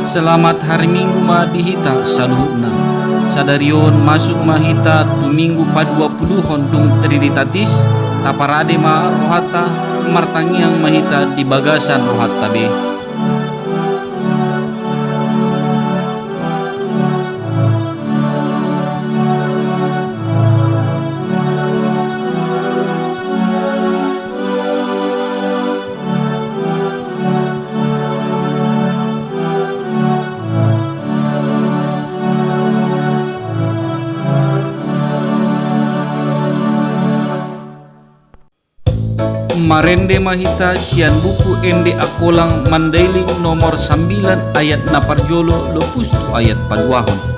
Selamat hari Minggu madihita saluhutna. Sadarion masuk mahita tu minggu pa 20 dung triditatis taparade ma rohata martangiang mahita di bagasan rohata be. Marende mahita sian buku ende akolang mandailing nomor 9 ayat na parjolo lopus tu ayat paduahon.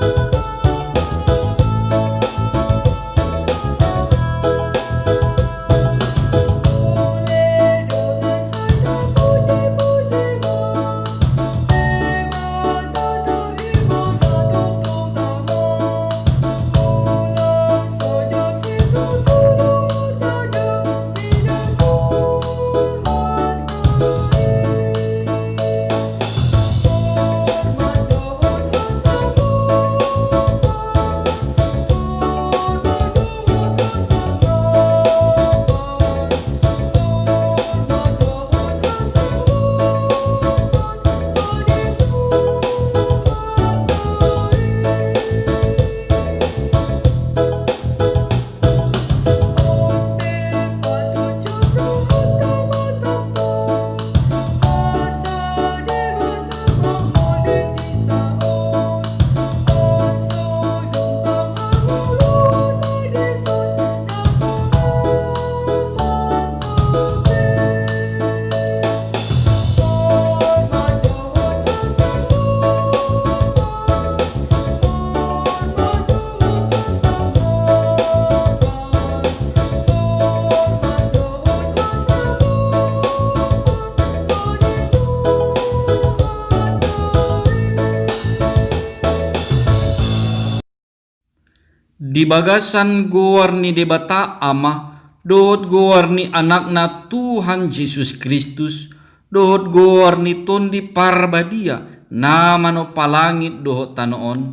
Di bagasan gowarni debata ama dohot gowarni anakna Tuhan Yesus Kristus dohot gowarni tondi parbadia namano palangit dohot tanoon.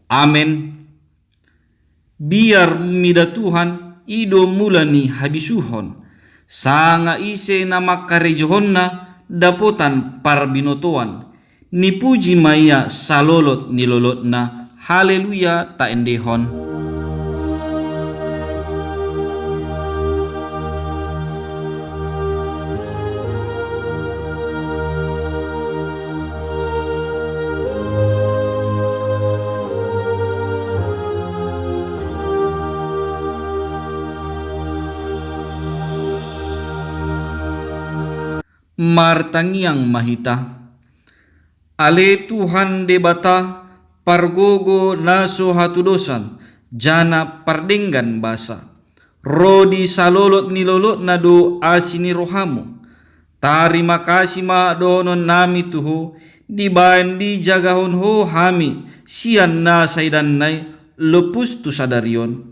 Amen. Biar mida Tuhan ido mulani habisuhon sanga ise nama karejohonna dapotan parbinotoan nipuji maya salolot nilolotna. Haleluya ta endehon. Martangiang mahita. Ale Tuhan debata pargogo naso hatudosan jana pardenggan basa rodi salolot nilolot nado asini rohamu tarima kasih ma donon nami tuho dibayan di jagahon ho hami sian na saidan nai lepus tu sadarion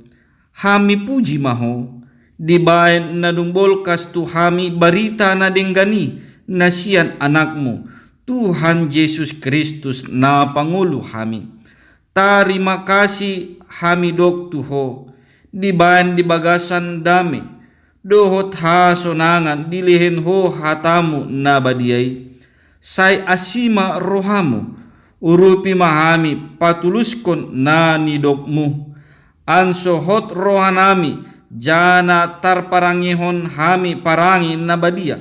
hami puji maho dibayan nadung bolkas tu hami barita na denggani na sian anakmu Tuhan Yesus Kristus na Pangulo hami. Tarima kasih hami dok tuho. Dibayan di bagasan dami. Dohot ha sonangan dilihin ho hatamu na badiay. Say asima rohamu. Urupi mahami patuluskon na nidokmu. Anso hot rohanami. Jana tarparangihon hami parangi na badia.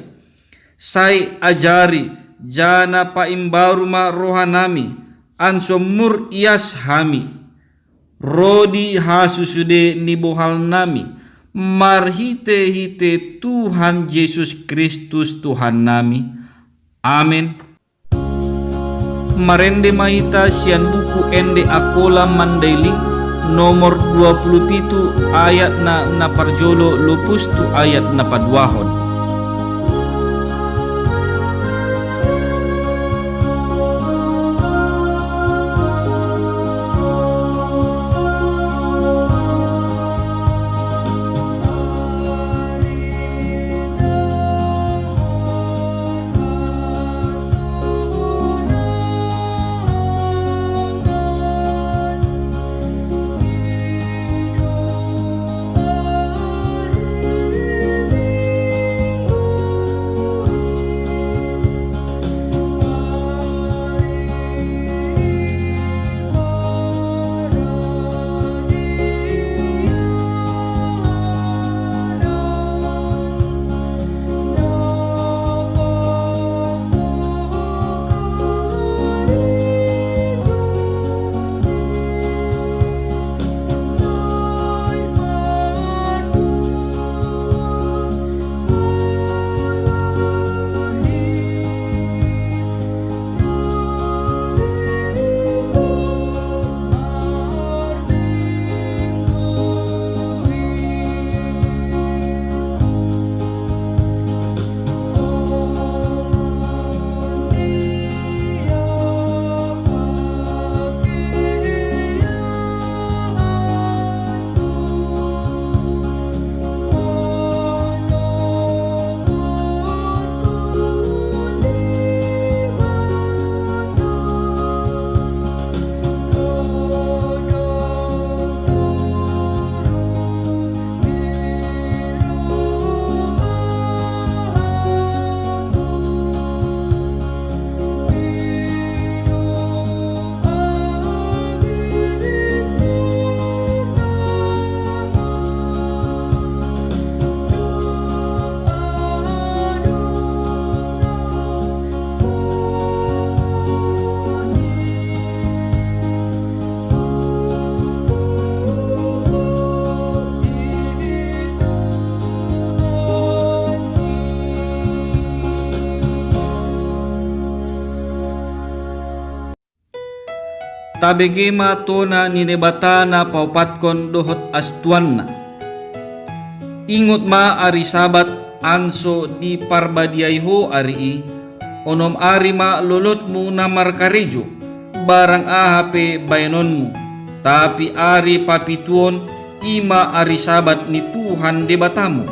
Say ajari. Jana paimbaru ma rohanami anso mur ias hami rodi hasusude nibohal nami marhite hite Tuhan Yesus Kristus Tuhan nami. Amen. Marende mahita sian buku ende akola mandailing nomor 27 ayat na parjolo lupus tu ayat na paduahon. tabegema tona ni debata na paupatkon dohot astuanna. Ingot ma ari sabat anso di parbadiayho ari i, onom ari ma lolotmu na markarejo, barang ahape bayanonmu, tapi ari papituon ima ari sabat ni Tuhan debatamu.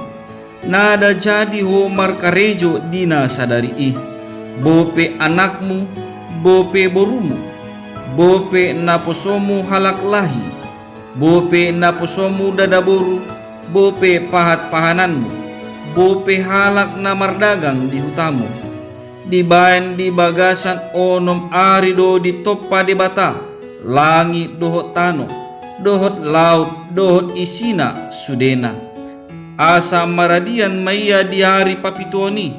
Nada jadi ho markarejo dina sadari i, bope anakmu, bope borumu, bope naposomu halak lahi, bope naposomu dadaboru, bope pahat-pahananmu, bope halak na mardagang di hutamu. Dibayan di bagasan onom arido di toppa debata, langit dohot tano, dohot laut, dohot isina sudena. Asa maradian maya di hari papitoni,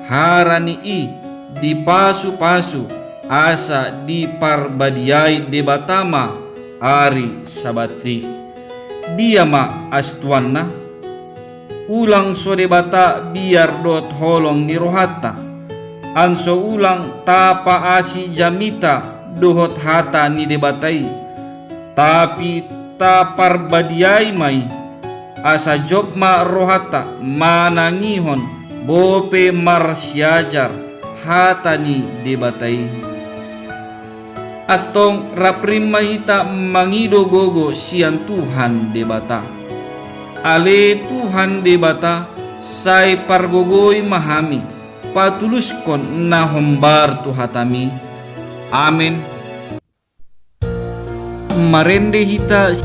harani i di pasu-pasu, asa di parbadiai debatama ari sabati. Dia ma astuanna, ulang so debata biar dot holong ni rohata, anso ulang tapa asi jamita dohot hata ni debatai, tapi tapar badiai mai asa job ma rohata manangihon bope marsiajar hata ni debatai. Atong raprim mahita mangido gogo sian Tuhan debata. Ale Tuhan debata say pargogoy mahami, patuluskon na hombar tu hatami. Amen. Marende hita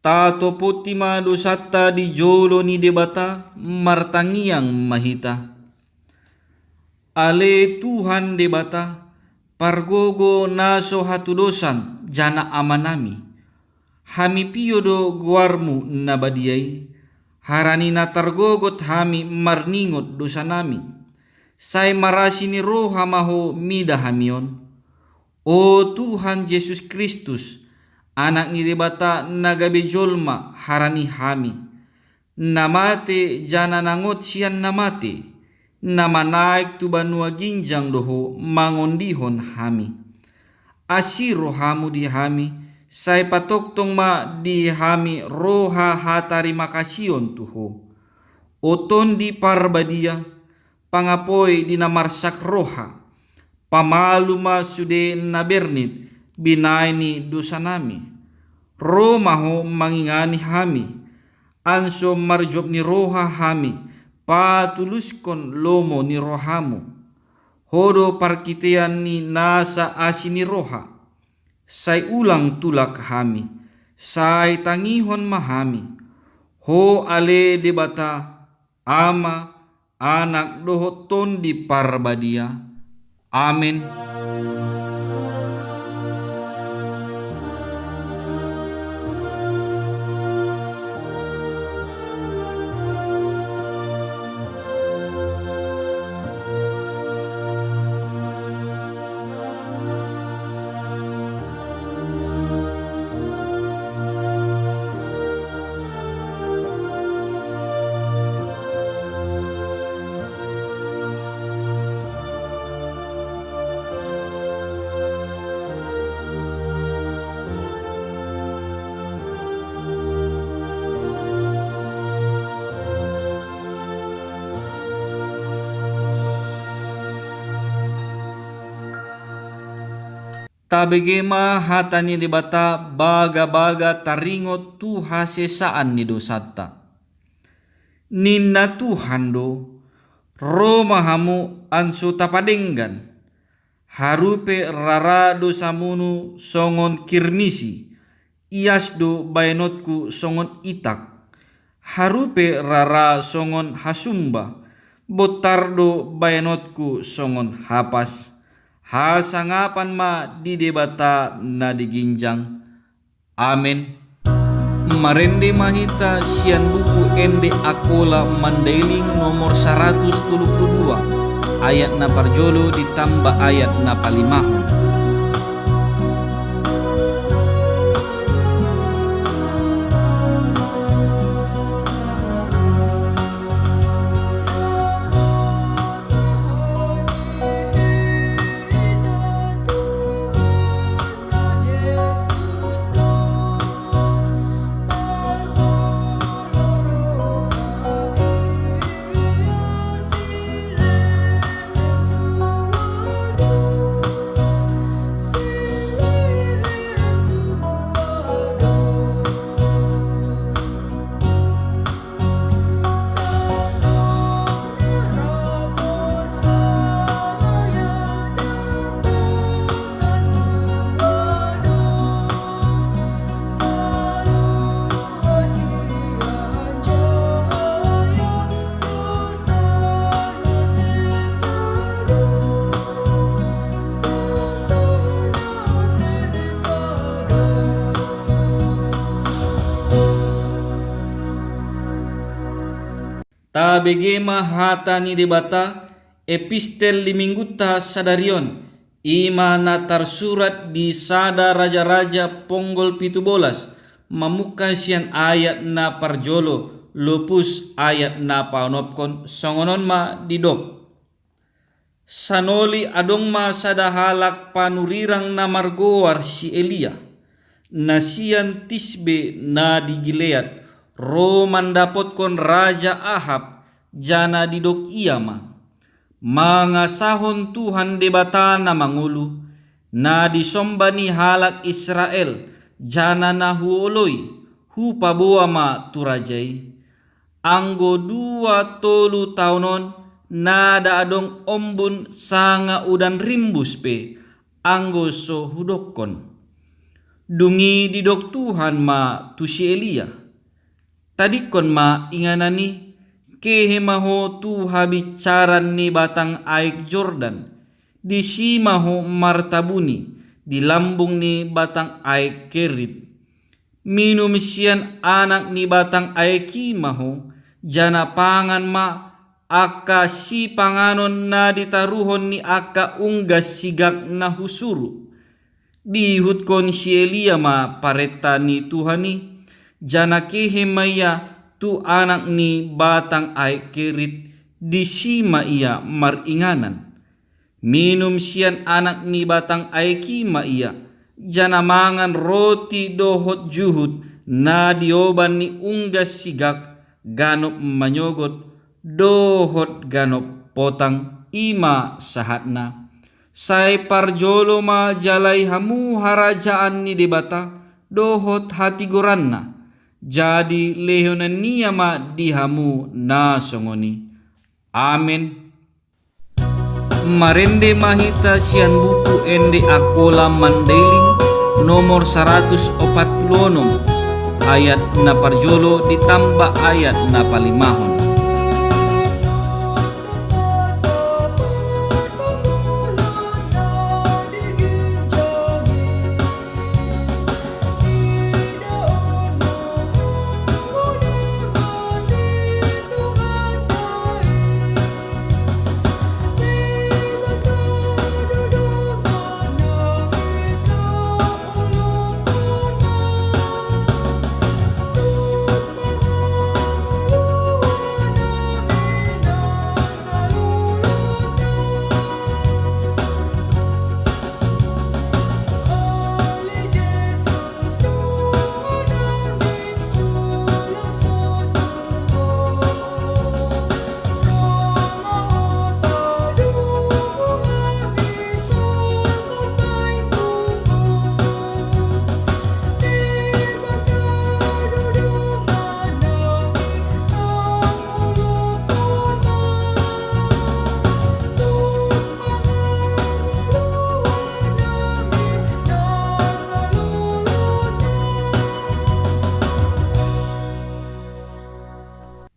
tato putima dosata di jolo ni debata martangiang mahita. Ale Tuhan debata pargogo naso hatudosan jana amanami, hami piyodo guarmu nabadiai, harani na targogot hami marningot dosanami, say marasi ni roha maho mida hamion. O Tuhan Yesus Kristus, anak ni debata nagabejolma harani hami, namate jana nangot sian namate, nama naik tu banua ginjang doho mangondihon hami. Asiro hamu di hami, say patoktong ma di hami roha hatari makasion tuho. Oton di parbadia, pangapoy di namarsak roha, pamalu ma sude nabernit, binaini dosanami. Roma ho mangingani hami, anso marjob ni roha hami, patuluskon lomo ni rohamu. Hodo parkitean ni nasa asini roha, say ulang tulak hami, say tangihon mahami. Ho ale debata ama anak dohot ton di parbadia. Amin. Tabegema hatani debata baga-baga taringot tu hasesaan ni dosata. Ninna Tuhan do, Roma hamu ansu tapadenggan. Harupe rara dosamunu songon kirmisi, ias do bayanotku songon itak. Harupe rara songon hasumba, botardo bayanotku songon hapas. Hasangapan ma di debata na diginjang. Amin. Marende mahita sian buku ende akola mandailing nomor 132 ayat na parjolo ditambah ayat na palimahon. Tabegema hatani debata epistel limingguta sadarion ima na tersurat di sada raja-raja ponggol 17 mamuka sian ayat na parjolo lupus ayat na paunopkon songonon ma didok. Sanoli adong ma sadahalak panurirang na margoar si Elia na sian Tisbe na di Gilead ro mandapot kon Raja Ahab jana didok iyama. Mga sahon Tuhan debata na mangulu na disomba ni halak Israel jana na huoloy hupabuwa ma turajay. Anggo 2 tolu taunon na daadong ombun sanga udan rimbus pe anggo so hudokon. Dungi didok Tuhan ma tu si Elia. Tadikon ma inganani kehemaho tu habicaran ni batang aik Jordan di simaho martabuni di lambung ni batang aik Kerit. Minum sian anak ni batang aik Kimaho jana pangan ma aka si panganon na ditaruhon ni aka unggas sigak na husuru. Dihut kon si Elia ma pareta ni Tuhani jana kehemaya tu anak ni batang aik Kerit di sima ia maringanan. Minum sian anak ni batang aik Kima ia jana mangan roti dohot juhud na dioban ni unggas sigak ganop manyogot dohot ganop potang ima sahatna. Sai parjolo ma jalai hamu harajaan ni debata dohot hati goranna. Jadi lehonan niyama dihamu na songoni. Amin. Marende mahita sian buku ende akola mandailing nomor 146 ayat na parjolo ditambah ayat na palimahon.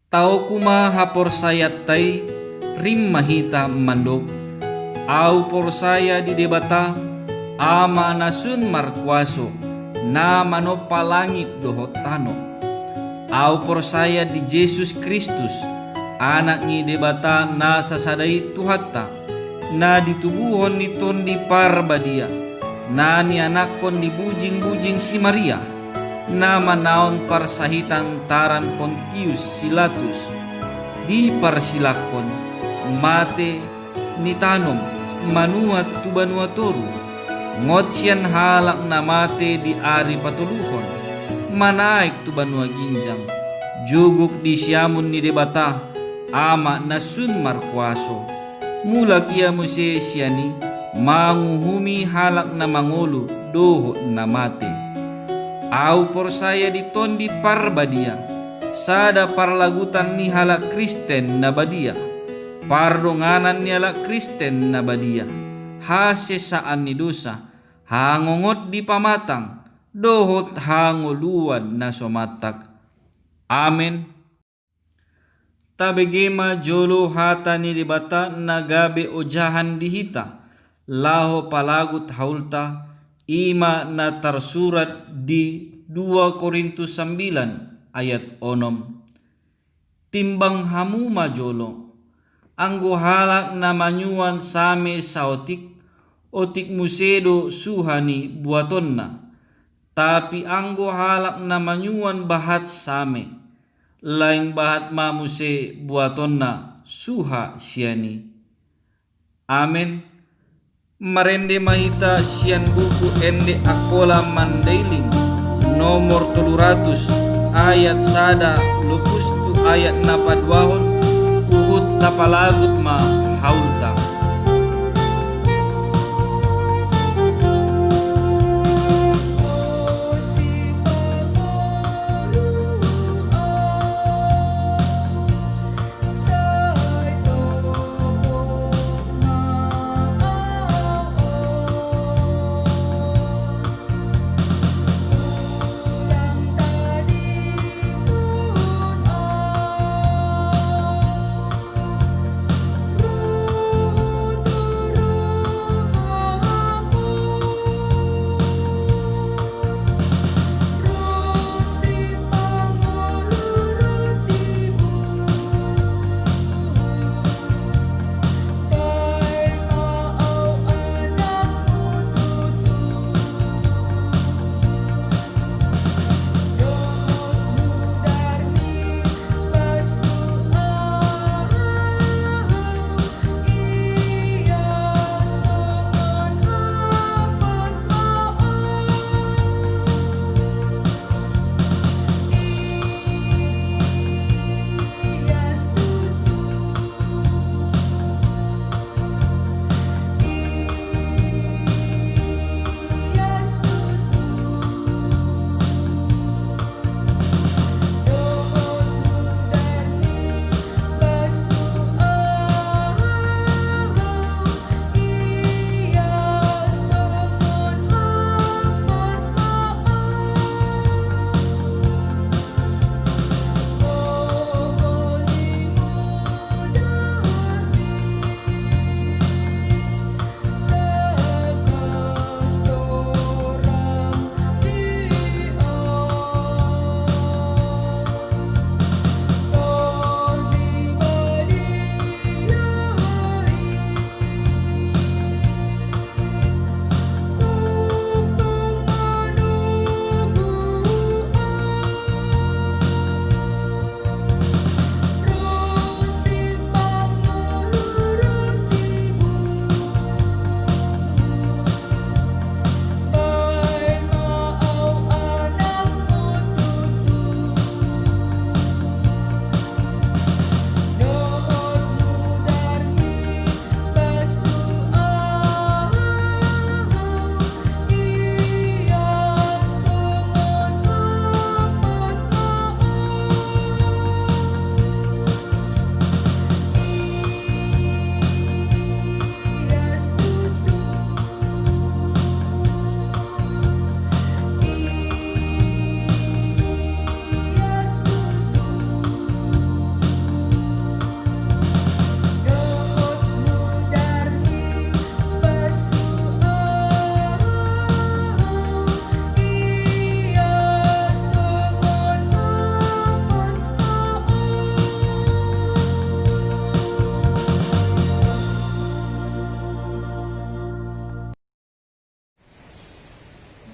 Tau kuma hapor sayat tay rim mahita mandog. Au por saya di debata ama nasun markuaso na manopa langit dohot tano. Au por saya di Yesus Kristus anak ni debata na sasadai tuhatta na ditubuhon ni ton di parbadia na ni anakon di bujing-bujing si Maria na manaon parsahitan taran Pontius Pilatus di parsilakon mate ni tanom manuat tu banua toru ngot sian halak na mate di ari patuluhon manaik tu banua ginjang juguk di siamun ni debata ama nasun markuaso mula kia muse siani manguhumi halak na mangolu doho na mate. Au por saya diton di parbadia sada parlagutan ni halak Kristen na badia pardonganan ni halak Kristen na badia hasesaan ni dosa hangongot di pamatang dohot hangoluan na somatak. Amen. Tabegema jolo hata ni dibata nagabe ojahan dihita laho palagut haulta ima na tersurat di 2 Korintus 9 ayat 6. Timbang hamu majolo anggo halak na manyuan same saotik otik musedo suhani buatonna tapi anggo halak na manyuan bahat same lain bahat mamuse buatonna suha siani. Amen. Marende mahita sian buku ende akola mandailing nomor 300 ayat sada lupus tu ayat napadwahon uhut tapalagut ma haulta.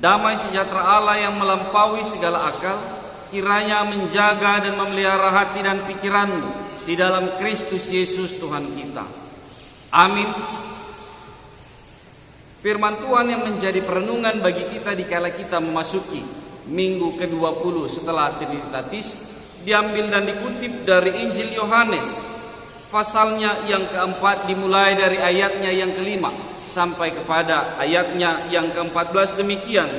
Damai sejahtera Allah yang melampaui segala akal kiranya menjaga dan memelihara hati dan pikiranmu di dalam Kristus Yesus Tuhan kita. Amin. Firman Tuhan yang menjadi perenungan bagi kita dikala kita memasuki minggu ke-20 setelah Trinitatis diambil dan dikutip dari Injil Yohanes pasalnya yang keempat, dimulai dari ayatnya yang kelima sampai kepada ayatnya yang ke-14. Demikian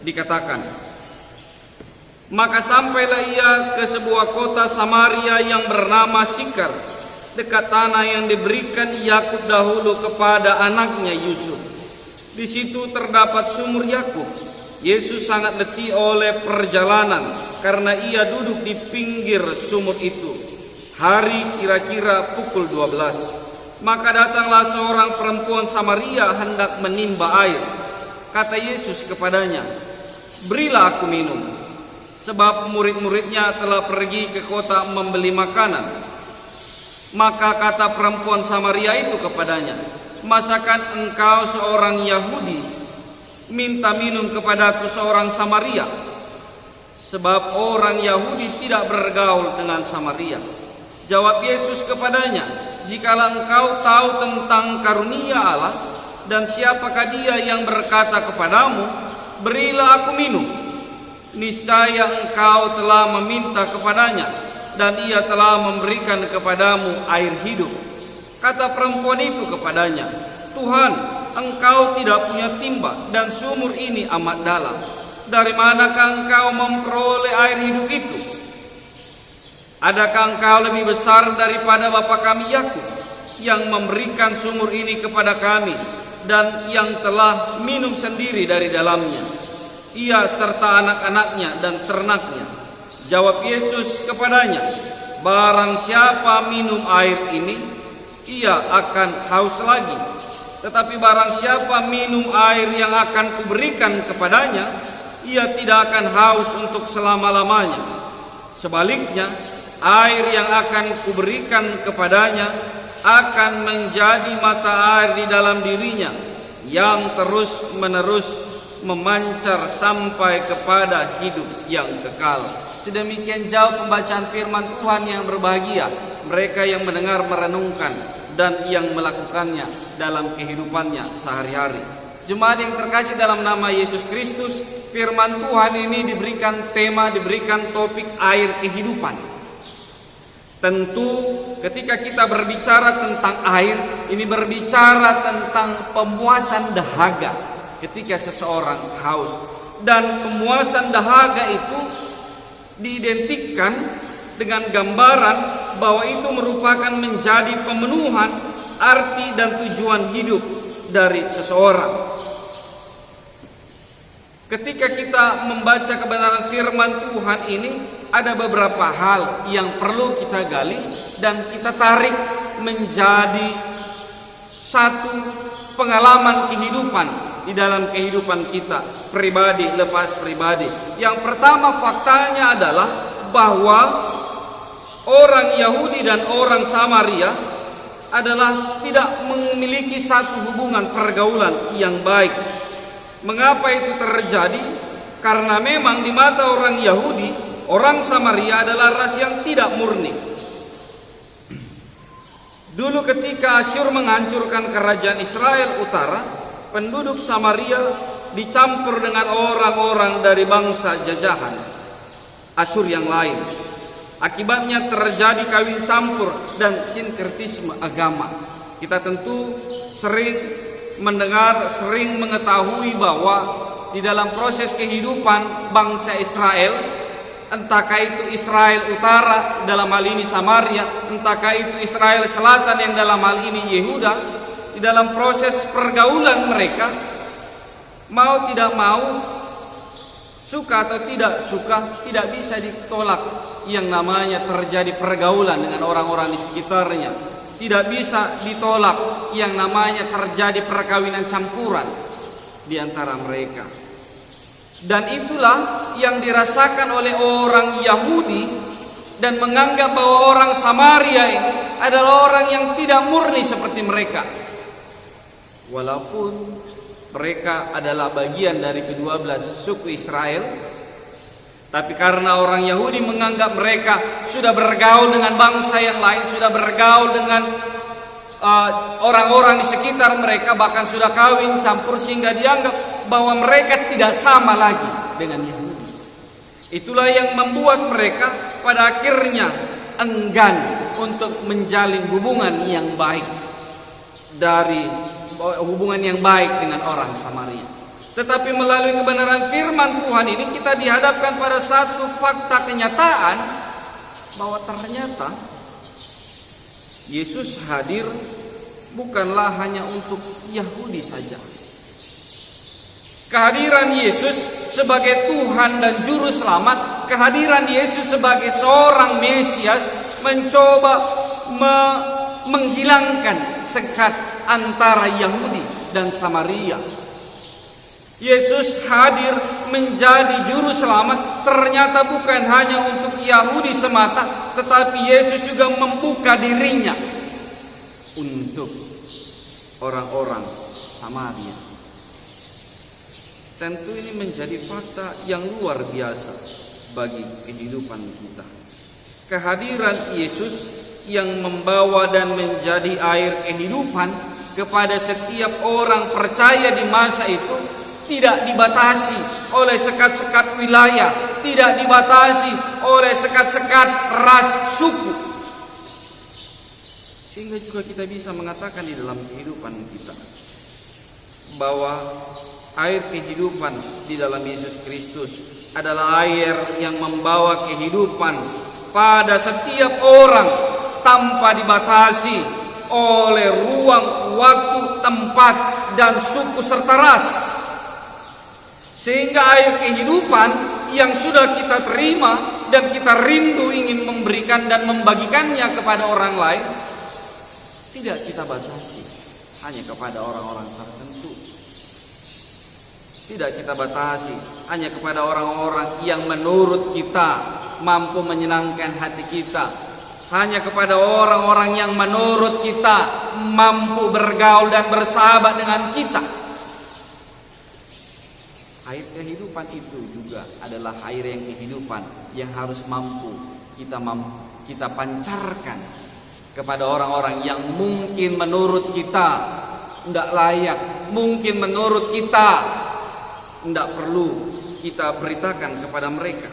dikatakan, maka sampailah ia ke sebuah kota Samaria yang bernama Sikar, dekat tanah yang diberikan Yakub dahulu kepada anaknya Yusuf. Di situ terdapat sumur Yakub. Yesus sangat letih oleh perjalanan karena ia duduk di pinggir sumur itu. Hari kira-kira pukul 12. Maka datanglah seorang perempuan Samaria hendak menimba air. Kata Yesus kepadanya, berilah aku minum, sebab murid-muridnya telah pergi ke kota membeli makanan. Maka kata perempuan Samaria itu kepadanya, masakan engkau seorang Yahudi minta minum kepadaku seorang Samaria? Sebab orang Yahudi tidak bergaul dengan Samaria. Jawab Yesus kepadanya, jikalau engkau tahu tentang karunia Allah dan siapakah dia yang berkata kepadamu, berilah aku minum, niscaya engkau telah meminta kepadanya dan ia telah memberikan kepadamu air hidup. Kata perempuan itu kepadanya, Tuhan, engkau tidak punya timba dan sumur ini amat dalam. Dari manakah engkau memperoleh air hidup itu? Adakah engkau lebih besar daripada bapa kami Yakub yang memberikan sumur ini kepada kami dan yang telah minum sendiri dari dalamnya, ia serta anak-anaknya dan ternaknya? Jawab Yesus kepadanya, barang siapa minum air ini, ia akan haus lagi. Tetapi barang siapa minum air yang akan kuberikan kepadanya, ia tidak akan haus untuk selama-lamanya. Sebaliknya, air yang akan kuberikan kepadanya akan menjadi mata air di dalam dirinya yang terus-menerus memancar sampai kepada hidup yang kekal. Sedemikian jauh pembacaan firman Tuhan yang berbahagia mereka yang mendengar, merenungkan dan yang melakukannya dalam kehidupannya sehari-hari. Jemaat yang terkasih dalam nama Yesus Kristus, firman Tuhan ini diberikan tema, diberikan topik air kehidupan. Tentu ketika kita berbicara tentang air, ini berbicara tentang pemuasan dahaga ketika seseorang haus. Dan pemuasan dahaga itu diidentikan dengan gambaran bahwa itu merupakan menjadi pemenuhan arti dan tujuan hidup dari seseorang. Ketika kita membaca kebenaran firman Tuhan ini, ada beberapa hal yang perlu kita gali dan kita tarik menjadi satu pengalaman kehidupan di dalam kehidupan kita pribadi lepas pribadi. Yang pertama, faktanya adalah bahwa orang Yahudi dan orang Samaria adalah tidak memiliki satu hubungan pergaulan yang baik. Mengapa itu terjadi? Karena memang di mata orang Yahudi, orang Samaria adalah ras yang tidak murni. Dulu ketika Asyur menghancurkan kerajaan Israel Utara, penduduk Samaria dicampur dengan orang-orang dari bangsa jajahan Asyur yang lain. Akibatnya terjadi kawin campur dan sinkretisme agama. Kita tentu sering mendengar, sering mengetahui bahwa di dalam proses kehidupan bangsa Israel, entahkah itu Israel Utara dalam hal ini Samaria, entahkah itu Israel Selatan yang dalam hal ini Yehuda, di dalam proses pergaulan mereka, mau tidak mau, suka atau tidak suka, tidak bisa ditolak yang namanya terjadi pergaulan dengan orang-orang di sekitarnya. Tidak bisa ditolak yang namanya terjadi perkawinan campuran di antara mereka. Dan itulah yang dirasakan oleh orang Yahudi dan menganggap bahwa orang Samaria ini adalah orang yang tidak murni seperti mereka. Walaupun Mereka adalah bagian dari ke-12 suku Israel. Tapi karena orang Yahudi menganggap mereka sudah bergaul dengan bangsa yang lain, sudah bergaul dengan orang-orang di sekitar mereka, bahkan sudah kawin campur, sehingga dianggap bahwa mereka tidak sama lagi dengan Yahudi. Itulah yang membuat mereka pada akhirnya enggan untuk menjalin hubungan yang baik dengan orang Samaria. Tetapi melalui kebenaran firman Tuhan ini kita dihadapkan pada satu fakta kenyataan bahwa ternyata Yesus hadir bukanlah hanya untuk Yahudi saja. Kehadiran Yesus sebagai Tuhan dan Juru Selamat, kehadiran Yesus sebagai seorang Mesias mencoba menghilangkan sekat antara Yahudi dan Samaria. Yesus hadir menjadi Juru Selamat ternyata bukan hanya untuk Yahudi semata, tetapi Yesus juga membuka dirinya untuk orang-orang Samaria. Tentu ini menjadi fakta yang luar biasa bagi kehidupan kita. Kehadiran Yesus yang membawa dan menjadi air kehidupan kepada setiap orang percaya di masa itu tidak dibatasi oleh sekat-sekat wilayah, tidak dibatasi oleh sekat-sekat ras, suku. Sehingga juga kita bisa mengatakan di dalam kehidupan kita bahwa air kehidupan di dalam Yesus Kristus adalah air yang membawa kehidupan pada setiap orang tanpa dibatasi oleh ruang, waktu, tempat, dan suku serta ras. Sehingga air kehidupan yang sudah kita terima dan kita rindu ingin memberikan dan membagikannya kepada orang lain, tidak kita batasi hanya kepada orang-orang tertentu. Tidak kita batasi hanya kepada orang-orang yang menurut kita mampu menyenangkan hati kita, hanya kepada orang-orang yang menurut kita mampu bergaul dan bersahabat dengan kita. Air kehidupan itu juga adalah air yang kehidupan yang harus kita pancarkan kepada orang-orang yang mungkin menurut kita tidak layak, mungkin menurut kita tidak perlu kita beritakan kepada mereka.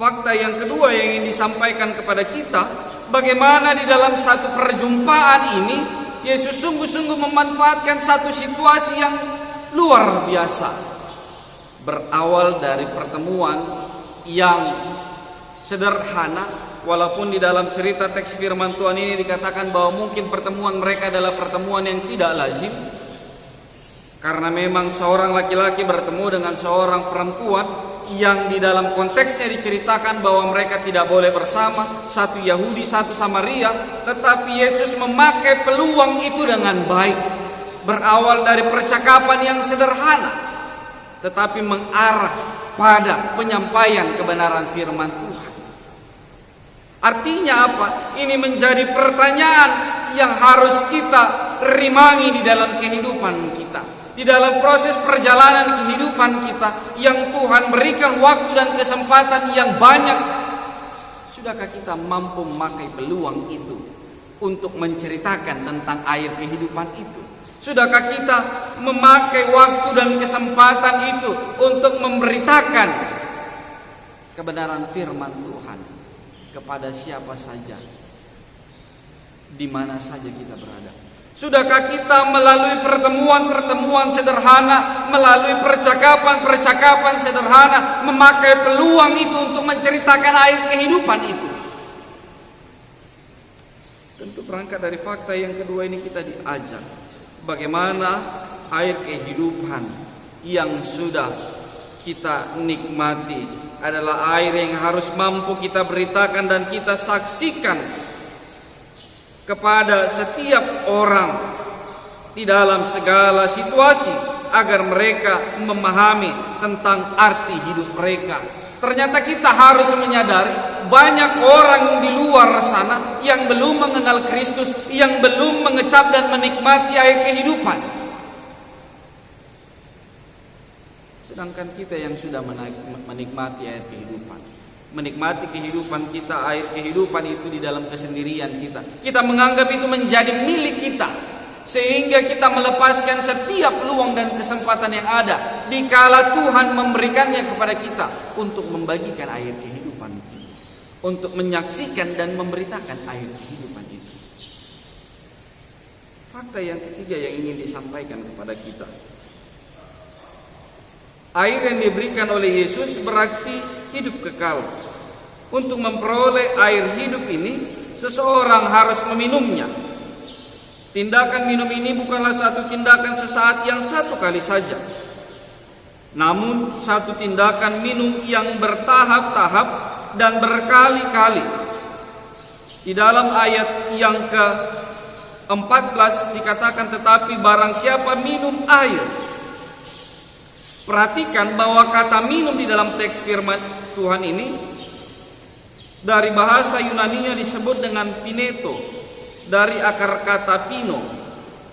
Fakta yang kedua yang ingin disampaikan kepada kita, bagaimana di dalam satu perjumpaan ini Yesus sungguh-sungguh memanfaatkan satu situasi yang luar biasa. Berawal dari pertemuan yang sederhana, walaupun di dalam cerita teks firman Tuhan ini dikatakan bahwa mungkin pertemuan mereka adalah pertemuan yang tidak lazim, karena memang seorang laki-laki bertemu dengan seorang perempuan yang di dalam konteksnya diceritakan bahwa mereka tidak boleh bersama, satu Yahudi, satu Samaria. Tetapi Yesus memakai peluang itu dengan baik. Berawal dari percakapan yang sederhana, tetapi mengarah pada penyampaian kebenaran firman Tuhan. Artinya apa? Ini menjadi pertanyaan yang harus kita rimangi di dalam kehidupan kita, di dalam proses perjalanan kehidupan kita yang Tuhan berikan waktu dan kesempatan yang banyak. Sudahkah kita mampu memakai peluang itu untuk menceritakan tentang air kehidupan itu? Sudahkah kita memakai waktu dan kesempatan itu untuk memberitakan kebenaran firman Tuhan kepada siapa saja, di mana saja kita berada? Sudahkah kita melalui pertemuan-pertemuan sederhana, melalui percakapan-percakapan sederhana, memakai peluang itu untuk menceritakan air kehidupan itu? Tentu berangkat dari fakta yang kedua ini kita diajar bagaimana air kehidupan yang sudah kita nikmati adalah air yang harus mampu kita beritakan dan kita saksikan kepada setiap orang di dalam segala situasi, agar mereka memahami tentang arti hidup mereka, Ternyata kita harus menyadari banyak orang di luar sana yang belum mengenal Kristus, yang belum mengecap dan menikmati air kehidupan. Sedangkan kita yang sudah menikmati air kehidupan, menikmati kehidupan kita, air kehidupan itu di dalam kesendirian kita. Kita menganggap itu menjadi milik kita, sehingga kita melepaskan setiap peluang dan kesempatan yang ada dikala Tuhan memberikannya kepada kita untuk membagikan air kehidupan itu, untuk menyaksikan dan memberitakan air kehidupan itu. Fakta yang ketiga yang ingin disampaikan kepada kita, air yang diberikan oleh Yesus berarti hidup kekal. Untuk memperoleh air hidup ini, seseorang harus meminumnya. Tindakan minum ini bukanlah satu tindakan sesaat yang satu kali saja, namun satu tindakan minum yang bertahap-tahap dan berkali-kali. Di dalam ayat yang ke-14 dikatakan, tetapi barang siapa minum air. Perhatikan bahwa kata minum di dalam teks firman Tuhan ini dari bahasa Yunaninya disebut dengan pineto, dari akar kata pino,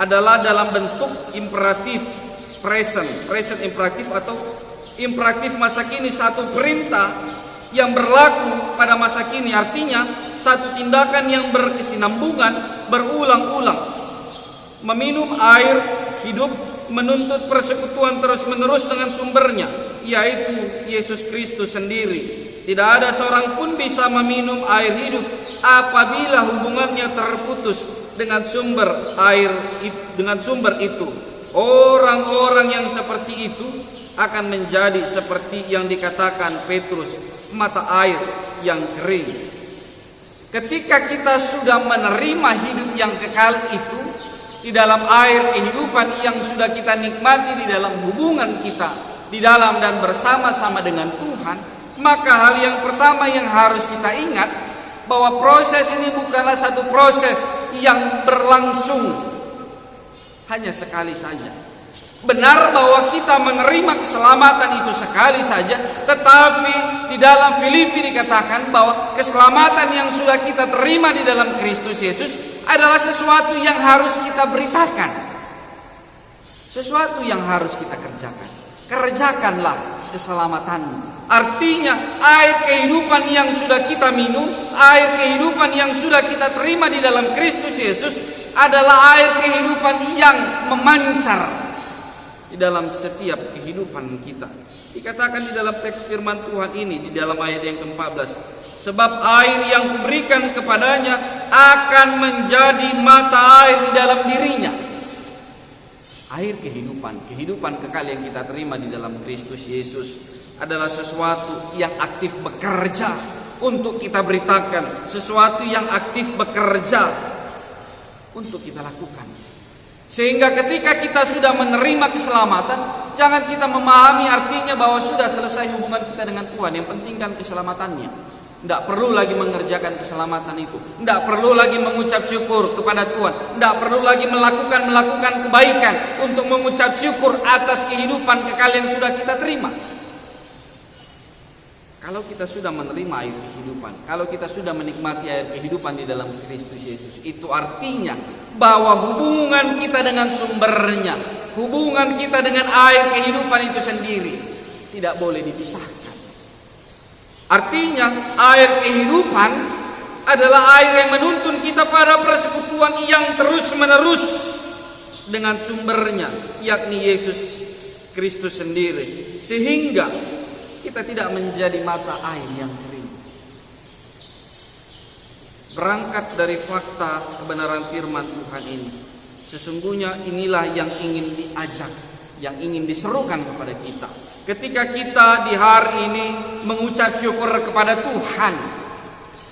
adalah dalam bentuk imperatif present imperatif atau imperatif masa kini, satu perintah yang berlaku pada masa kini. Artinya satu tindakan yang berkesinambungan, berulang-ulang. Meminum air hidup menuntut persekutuan terus-menerus dengan sumbernya, yaitu Yesus Kristus sendiri. Tidak ada seorang pun bisa meminum air hidup apabila hubungannya terputus dengan sumber itu. Orang-orang yang seperti itu akan menjadi seperti yang dikatakan Petrus, mata air yang kering. Ketika kita sudah menerima hidup yang kekal itu di dalam air kehidupan yang sudah kita nikmati di dalam hubungan kita di dalam dan bersama-sama dengan Tuhan, maka hal yang pertama yang harus kita ingat bahwa proses ini bukanlah satu proses yang berlangsung hanya sekali saja. Benar bahwa kita menerima keselamatan itu sekali saja, tetapi di dalam Filipi dikatakan bahwa keselamatan yang sudah kita terima di dalam Kristus Yesus adalah sesuatu yang harus kita beritakan, sesuatu yang harus kita kerjakan. Kerjakanlah keselamatanmu. Artinya air kehidupan yang sudah kita minum, air kehidupan yang sudah kita terima di dalam Kristus Yesus adalah air kehidupan yang memancar di dalam setiap kehidupan kita. Dikatakan di dalam teks firman Tuhan ini di dalam ayat yang ke-14, sebab air yang kuberikan kepadanya akan menjadi mata air di dalam dirinya. Air kehidupan kekal yang kita terima di dalam Kristus Yesus adalah sesuatu yang aktif bekerja untuk kita beritakan, sesuatu yang aktif bekerja untuk kita lakukan. Sehingga ketika kita sudah menerima keselamatan, jangan kita memahami artinya bahwa sudah selesai hubungan kita dengan Tuhan. Yang penting kan keselamatannya. Tidak perlu lagi mengerjakan keselamatan itu. Tidak perlu lagi mengucap syukur kepada Tuhan. Tidak perlu lagi melakukan kebaikan untuk mengucap syukur atas kehidupan kekal yang sudah kita terima. Kalau kita sudah menerima air kehidupan, kalau kita sudah menikmati air kehidupan di dalam Kristus Yesus, itu artinya bahwa hubungan kita dengan sumbernya, hubungan kita dengan air kehidupan itu sendiri tidak boleh dipisahkan. Artinya air kehidupan adalah air yang menuntun kita pada persekutuan yang terus-menerus dengan sumbernya, yakni Yesus Kristus sendiri, sehingga kita tidak menjadi mata air yang kering. Berangkat dari fakta kebenaran firman Tuhan ini, sesungguhnya inilah yang ingin diajak, yang ingin diserukan kepada kita. Ketika kita di hari ini mengucap syukur kepada Tuhan,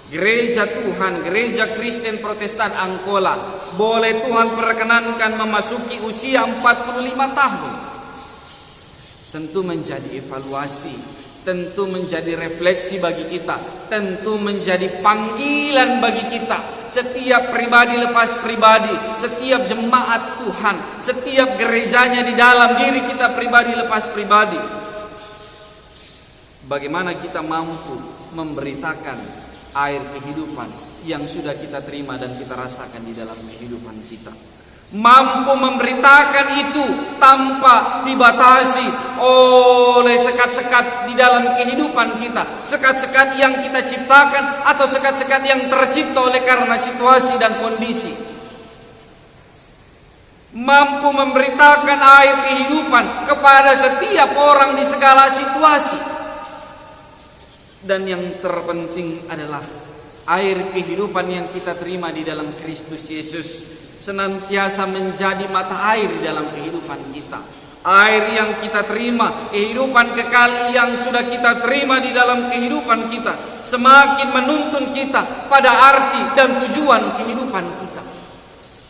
gereja Tuhan, gereja Kristen Protestan Angkola, boleh Tuhan perkenankan memasuki usia 45 tahun. Tentu menjadi evaluasi, tentu menjadi refleksi bagi kita, tentu menjadi panggilan bagi kita. Setiap pribadi lepas pribadi, setiap jemaat Tuhan, setiap gerejanya di dalam diri kita pribadi lepas pribadi, Bagaimana kita mampu memberitakan air kehidupan yang sudah kita terima dan kita rasakan di dalam kehidupan kita. Mampu memberitakan itu tanpa dibatasi oleh sekat-sekat di dalam kehidupan kita, sekat-sekat yang kita ciptakan atau sekat-sekat yang tercipta oleh karena situasi dan kondisi. Mampu memberitakan air kehidupan kepada setiap orang di segala situasi. Dan yang terpenting adalah air kehidupan yang kita terima di dalam Kristus Yesus senantiasa menjadi mata air di dalam kehidupan kita. Air yang kita terima, kehidupan kekal yang sudah kita terima di dalam kehidupan kita, semakin menuntun kita pada arti dan tujuan kehidupan kita.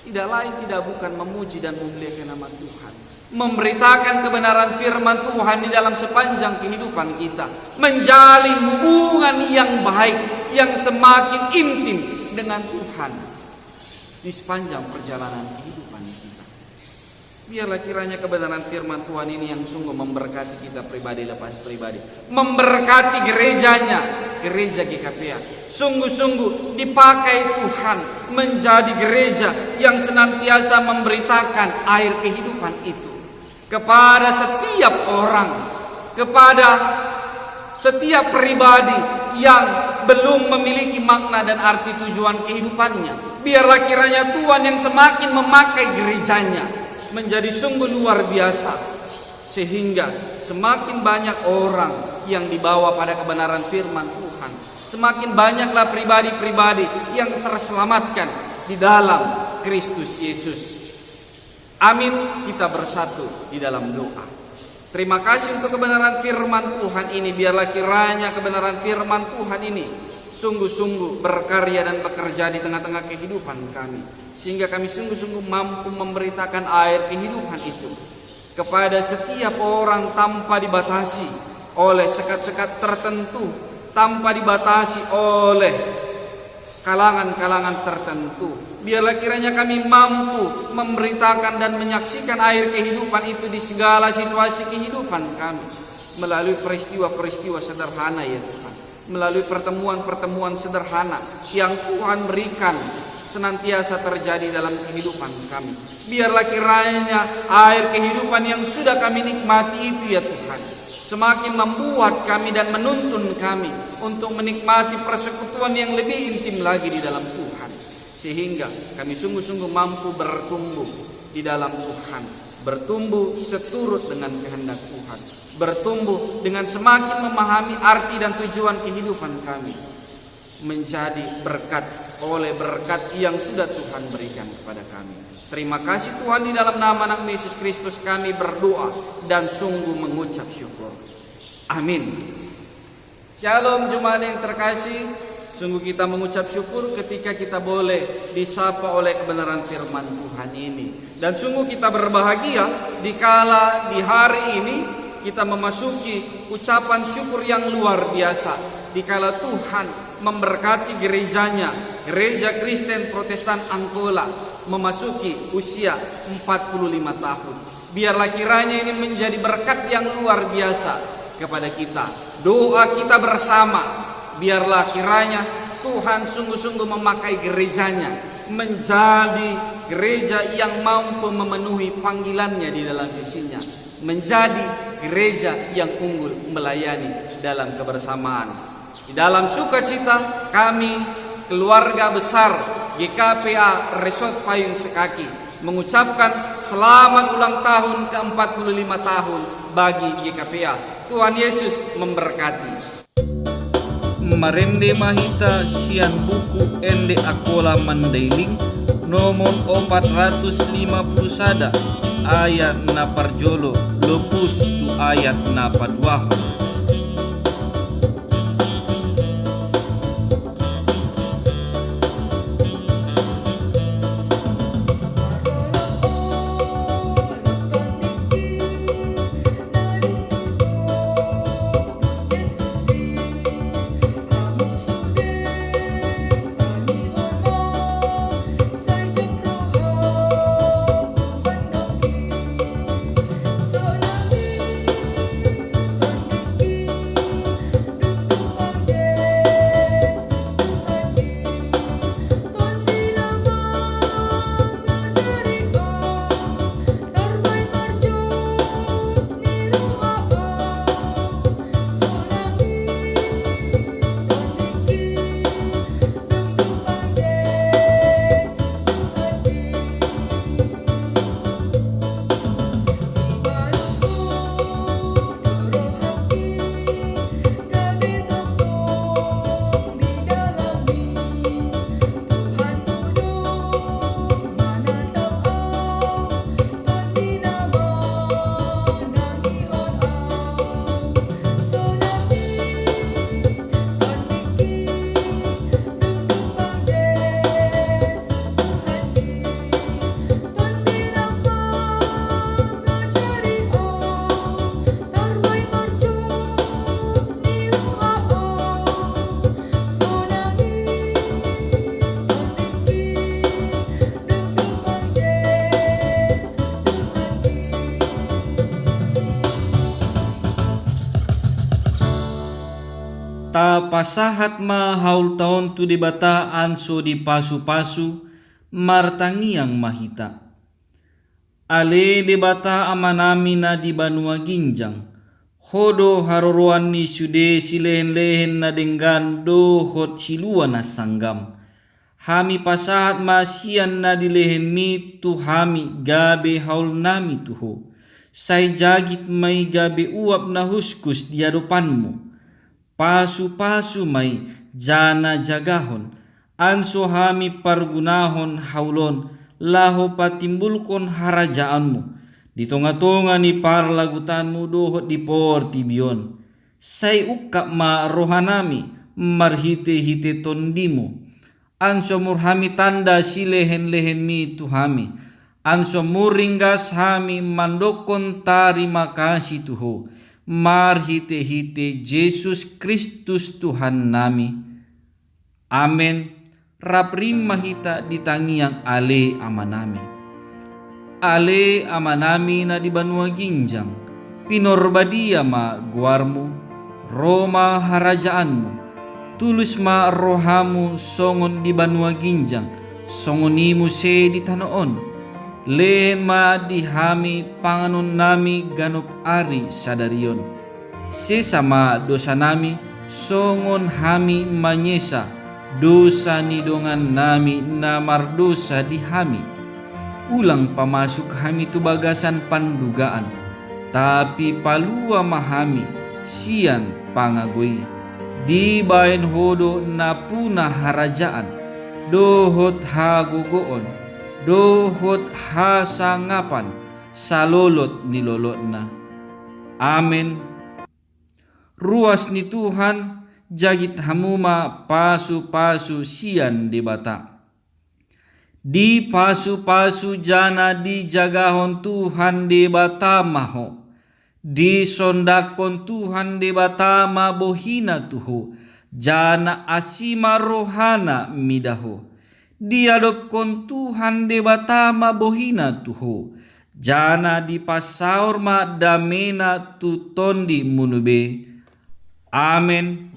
Tidak lain tidak bukan memuji dan memuliakan nama Tuhan, memberitakan kebenaran firman Tuhan di dalam sepanjang kehidupan kita, menjalin hubungan yang baik, yang semakin intim dengan Tuhan di sepanjang perjalanan kehidupan kita. Biarlah kiranya kebenaran firman Tuhan ini yang sungguh memberkati kita pribadi lepas pribadi, memberkati gerejanya, gereja GKPA. Sungguh-sungguh dipakai Tuhan menjadi gereja yang senantiasa memberitakan air kehidupan itu kepada setiap orang, kepada setiap pribadi yang belum memiliki makna dan arti tujuan kehidupannya. Biarlah kiranya Tuhan yang semakin memakai gerejanya menjadi sungguh luar biasa, sehingga semakin banyak orang yang dibawa pada kebenaran firman Tuhan, semakin banyaklah pribadi-pribadi yang terselamatkan di dalam Kristus Yesus. Amin. Kita bersatu di dalam doa. Terima kasih untuk kebenaran firman Tuhan ini. Biarlah kiranya kebenaran firman Tuhan ini sungguh-sungguh berkarya dan bekerja di tengah-tengah kehidupan kami, sehingga kami sungguh-sungguh mampu memberitakan air kehidupan itu kepada setiap orang tanpa dibatasi oleh sekat-sekat tertentu, tanpa dibatasi oleh kalangan-kalangan tertentu. Biarlah kiranya kami mampu memberitakan dan menyaksikan air kehidupan itu di segala situasi kehidupan kami, melalui peristiwa-peristiwa sederhana ya Tuhan, melalui pertemuan-pertemuan sederhana yang Tuhan berikan senantiasa terjadi dalam kehidupan kami. Biarlah kiranya air kehidupan yang sudah kami nikmati itu ya Tuhan semakin membuat kami dan menuntun kami untuk menikmati persekutuan yang lebih intim lagi di dalam Tuhan, sehingga kami sungguh-sungguh mampu bertumbuh di dalam Tuhan, bertumbuh seturut dengan kehendak Tuhan, bertumbuh dengan semakin memahami arti dan tujuan kehidupan kami, menjadi berkat oleh berkat yang sudah Tuhan berikan kepada kami. Terima kasih Tuhan, di dalam nama Anak Yesus Kristus kami berdoa dan sungguh mengucap syukur. Amin. Shalom jemaat yang terkasih, sungguh kita mengucap syukur ketika kita boleh disapa oleh kebenaran firman Tuhan ini. Dan sungguh kita berbahagia dikala di hari ini kita memasuki ucapan syukur yang luar biasa, dikala Tuhan memberkati gerejanya, Gereja Kristen Protestan Angkola, memasuki usia 45 tahun. Biarlah kiranya ini menjadi berkat yang luar biasa kepada kita. Doa kita bersama, biarlah kiranya Tuhan sungguh-sungguh memakai gerejanya menjadi gereja yang mampu memenuhi panggilannya di dalam visinya, menjadi gereja yang unggul melayani dalam kebersamaan. Di dalam sukacita kami keluarga besar GKPA Resort Payung Sekaki mengucapkan selamat ulang tahun ke-45 tahun bagi GKPA. Tuhan Yesus memberkati. Marende mahita sian buku ende akola mandailing nomor 450 sada ayat na parjolo lopus tu ayat na padwaho. pasahat ma haul taon tu debata anso di pasu-pasu martangiang mahita. Ale debata amanami na di Banua Ginjang. Hodo haruruan ni sude silehen-lehen na denggan dohot silua na sanggam. Hami pasahat masian na dilehen mi tu hami gabe haul nami tuho. Say jagit may gabe uap na huskus di hadapanmu. Pasu-pasu may jana jagahon. Anso hami pargunahon haulon laho patimbulkon harajaanmu. Di tonga-tonga ni parlagutanmu dohot di portibion. Say ukap ma rohanami marhite-hite tondimu. Anso murhami tanda silehen-lehen mi tuhami. Anso muringgas hami mandokon tarima kasih tuho. Marhite-hite Yesus Kristus Tuhan nami. Amen. Raprim mahita ditangiang ale amanami. Ale amanami na di Banua Ginjang, pinorbadia ma guarmu, Roma harajaanmu, tulus ma rohamu songon di Banua Ginjang, songonimu se di tanoon, lehen ma di hami panganon nami ganop ari sadarion, sesama dosa nami songon hami manyesa, dosa nidongan nami na mardosa di hami. Ulang pamasuk hami tu bagasan pandugaan, tapi palua mahami sian pangagoi. Di bain hodo na puna harajaan, dohot hagugoon, dohot hasangapan, salolot nilolot na. Amen. Ruas ni Tuhan, jagit hamuma pasu-pasu sian debata. Di pasu-pasu jana di jagahon Tuhan di batamaho. Di sondakon Tuhan di batama bohina tuho. Jana asima rohana midaho. Di adopkon Tuhan di batama bohina tuho. Jana di pasaur ma damena tutondi munube. Amen.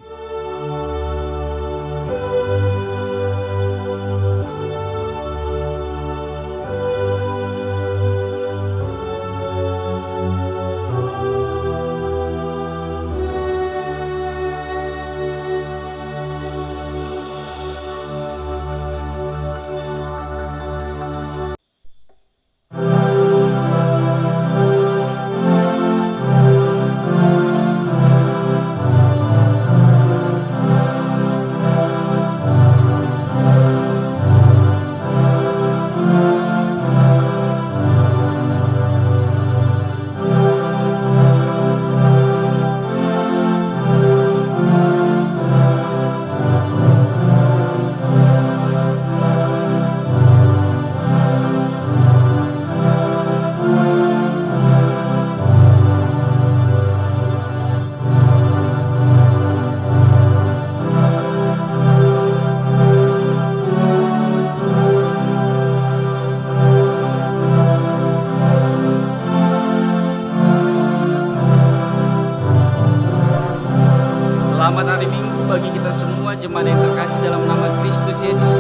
Selamat hari Minggu bagi kita semua jemaat yang terkasih dalam nama Kristus Yesus.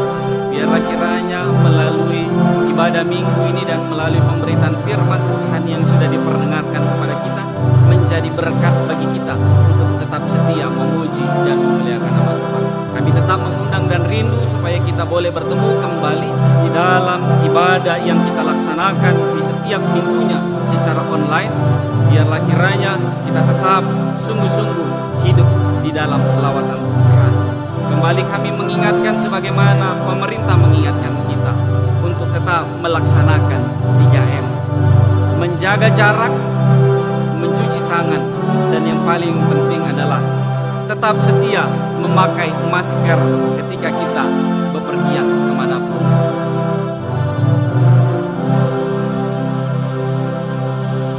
Biarlah kiranya melalui ibadah minggu ini dan melalui pemberitaan firman Tuhan yang sudah diperdengarkan kepada kita menjadi berkat bagi kita untuk tetap setia memuji dan memuliakan nama Tuhan. Kami tetap mengundang dan rindu supaya kita boleh bertemu kembali di dalam ibadah yang kita laksanakan di setiap minggunya secara online. Biarlah kiranya kita tetap sungguh-sungguh hidup di dalam lawatan Tuhan. Kembali kami mengingatkan sebagaimana pemerintah mengingatkan kita untuk tetap melaksanakan 3M. Menjaga jarak, mencuci tangan, dan yang paling penting adalah tetap setia memakai masker ketika kita bepergian kemanapun.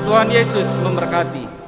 Tuhan Yesus memberkati.